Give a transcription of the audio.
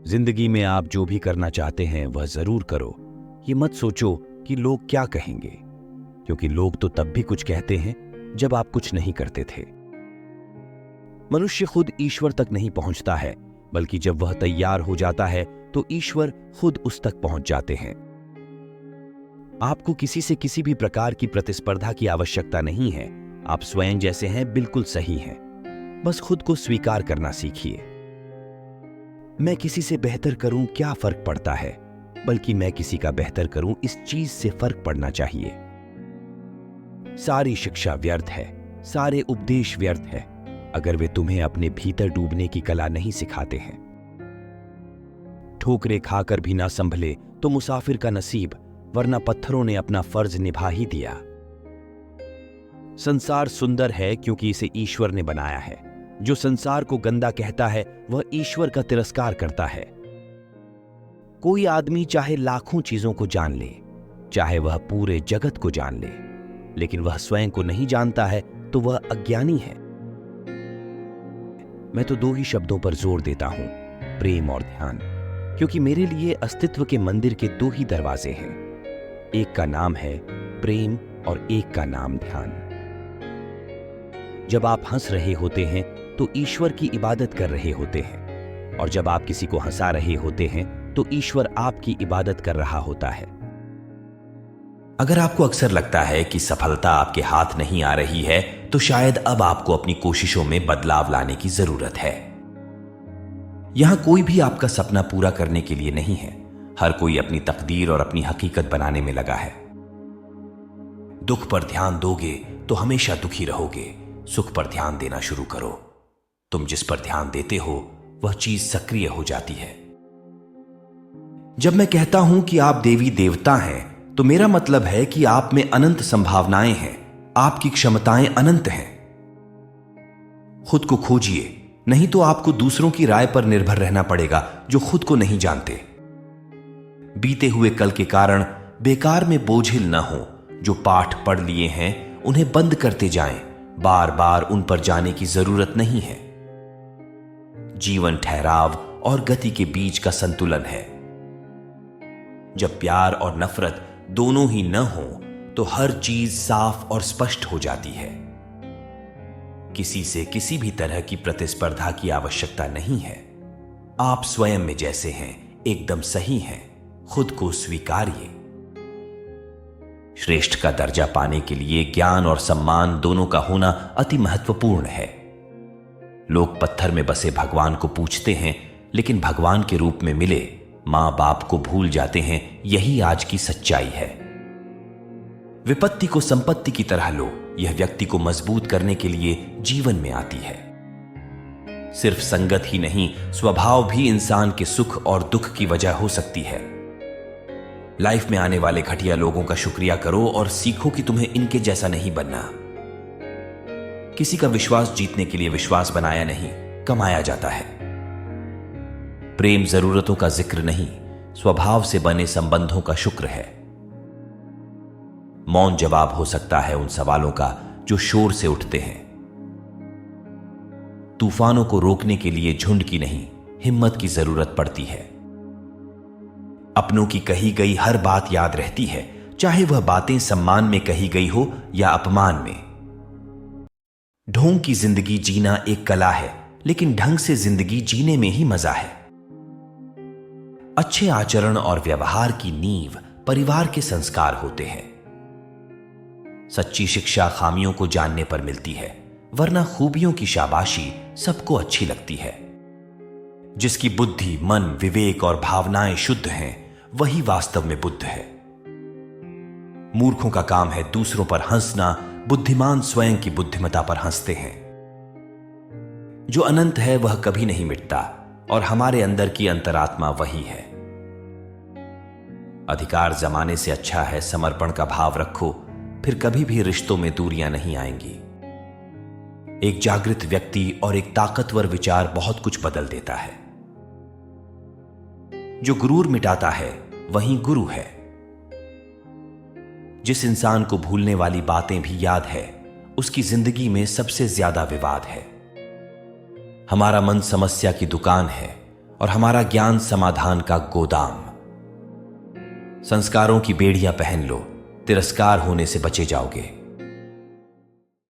जिंदगी में आप जो भी करना चाहते हैं वह जरूर करो। ये मत सोचो कि लोग क्या कहेंगे, क्योंकि लोग तो तब भी कुछ कहते हैं जब आप कुछ नहीं करते थे। मनुष्य खुद ईश्वर तक नहीं पहुंचता है, बल्कि जब वह तैयार हो जाता है तो ईश्वर खुद उस तक पहुंच जाते हैं। आपको किसी से किसी भी प्रकार की प्रतिस्पर्धा की आवश्यकता नहीं है। आप स्वयं जैसे हैं बिल्कुल सही हैं। बस खुद को स्वीकार करना सीखिए। मैं किसी से बेहतर करूं क्या फर्क पड़ता है, बल्कि मैं किसी का बेहतर करूं इस चीज से फर्क पड़ना चाहिए। सारी शिक्षा व्यर्थ है, सारे उपदेश व्यर्थ है, अगर वे तुम्हें अपने भीतर डूबने की कला नहीं सिखाते हैं। ठोकरें खाकर भी ना संभले तो मुसाफिर का नसीब, वरना पत्थरों ने अपना फर्ज निभा ही दिया। संसार सुंदर है क्योंकि इसे ईश्वर ने बनाया है। जो संसार को गंदा कहता है वह ईश्वर का तिरस्कार करता है। कोई आदमी चाहे लाखों चीजों को जान ले, चाहे वह पूरे जगत को जान ले, लेकिन वह स्वयं को नहीं जानता है तो वह अज्ञानी है। मैं तो दो ही शब्दों पर जोर देता हूं, प्रेम और ध्यान, क्योंकि मेरे लिए अस्तित्व के मंदिर के दो ही दरवाजे हैं। एक का नाम है प्रेम और एक का नाम ध्यान। जब आप हंस रहे होते हैं तो ईश्वर की इबादत कर रहे होते हैं, और जब आप किसी को हंसा रहे होते हैं तो ईश्वर आपकी इबादत कर रहा होता है। अगर आपको अक्सर लगता है कि सफलता आपके हाथ नहीं आ रही है, तो शायद अब आपको अपनी कोशिशों में बदलाव लाने की जरूरत है। यहां कोई भी आपका सपना पूरा करने के लिए नहीं है। हर कोई अपनी तकदीर और अपनी हकीकत बनाने में लगा है। दुख पर ध्यान दोगे तो हमेशा दुखी रहोगे। सुख पर ध्यान देना शुरू करो। तुम जिस पर ध्यान देते हो वह चीज सक्रिय हो जाती है। जब मैं कहता हूं कि आप देवी देवता हैं, तो मेरा मतलब है कि आप में अनंत संभावनाएं हैं। आपकी क्षमताएं अनंत हैं। खुद को खोजिए, नहीं तो आपको दूसरों की राय पर निर्भर रहना पड़ेगा जो खुद को नहीं जानते। बीते हुए कल के कारण बेकार में बोझिल न हो। जो पाठ पढ़ लिए हैं उन्हें बंद करते जाएं। बार बार उन पर जाने की जरूरत नहीं है। जीवन ठहराव और गति के बीच का संतुलन है। जब प्यार और नफरत दोनों ही न हो तो हर चीज साफ और स्पष्ट हो जाती है। किसी से किसी भी तरह की प्रतिस्पर्धा की आवश्यकता नहीं है। आप स्वयं में जैसे हैं एकदम सही हैं। खुद को स्वीकारिए। श्रेष्ठ का दर्जा पाने के लिए ज्ञान और सम्मान दोनों का होना अति महत्वपूर्ण है। लोग पत्थर में बसे भगवान को पूछते हैं, लेकिन भगवान के रूप में मिले मां बाप को भूल जाते हैं। यही आज की सच्चाई है। विपत्ति को संपत्ति की तरह लो। यह व्यक्ति को मजबूत करने के लिए जीवन में आती है। सिर्फ संगत ही नहीं, स्वभाव भी इंसान के सुख और दुख की वजह हो सकती है। लाइफ में आने वाले घटिया लोगों का शुक्रिया करो और सीखो कि तुम्हें इनके जैसा नहीं बनना। किसी का विश्वास जीतने के लिए विश्वास बनाया नहीं, कमाया जाता है। प्रेम जरूरतों का जिक्र नहीं, स्वभाव से बने संबंधों का शुक्र है। मौन जवाब हो सकता है उन सवालों का जो शोर से उठते हैं। तूफानों को रोकने के लिए झुंड की नहीं, हिम्मत की जरूरत पड़ती है। अपनों की कही गई हर बात याद रहती है, चाहे वह बातें सम्मान में कही गई हो या अपमान में। ढोंग की जिंदगी जीना एक कला है, लेकिन ढंग से जिंदगी जीने में ही मजा है। अच्छे आचरण और व्यवहार की नींव परिवार के संस्कार होते हैं। सच्ची शिक्षा खामियों को जानने पर मिलती है, वरना खूबियों की शाबाशी सबको अच्छी लगती है। जिसकी बुद्धि, मन, विवेक और भावनाएं शुद्ध हैं, वही वास्तव में बुद्ध है। मूर्खों का काम है दूसरों पर हंसना, बुद्धिमान स्वयं की बुद्धिमत्ता पर हंसते हैं। जो अनंत है वह कभी नहीं मिटता, और हमारे अंदर की अंतरात्मा वही है। अधिकार जमाने से अच्छा है समर्पण का भाव रखो, फिर कभी भी रिश्तों में दूरियां नहीं आएंगी। एक जागृत व्यक्ति और एक ताकतवर विचार बहुत कुछ बदल देता है। जो गुरूर मिटाता है वही गुरु है। जिस इंसान को भूलने वाली बातें भी याद है, उसकी जिंदगी में सबसे ज्यादा विवाद है। हमारा मन समस्या की दुकान है और हमारा ज्ञान समाधान का गोदाम। संस्कारों की बेड़ियां पहन लो, तिरस्कार होने से बचे जाओगे।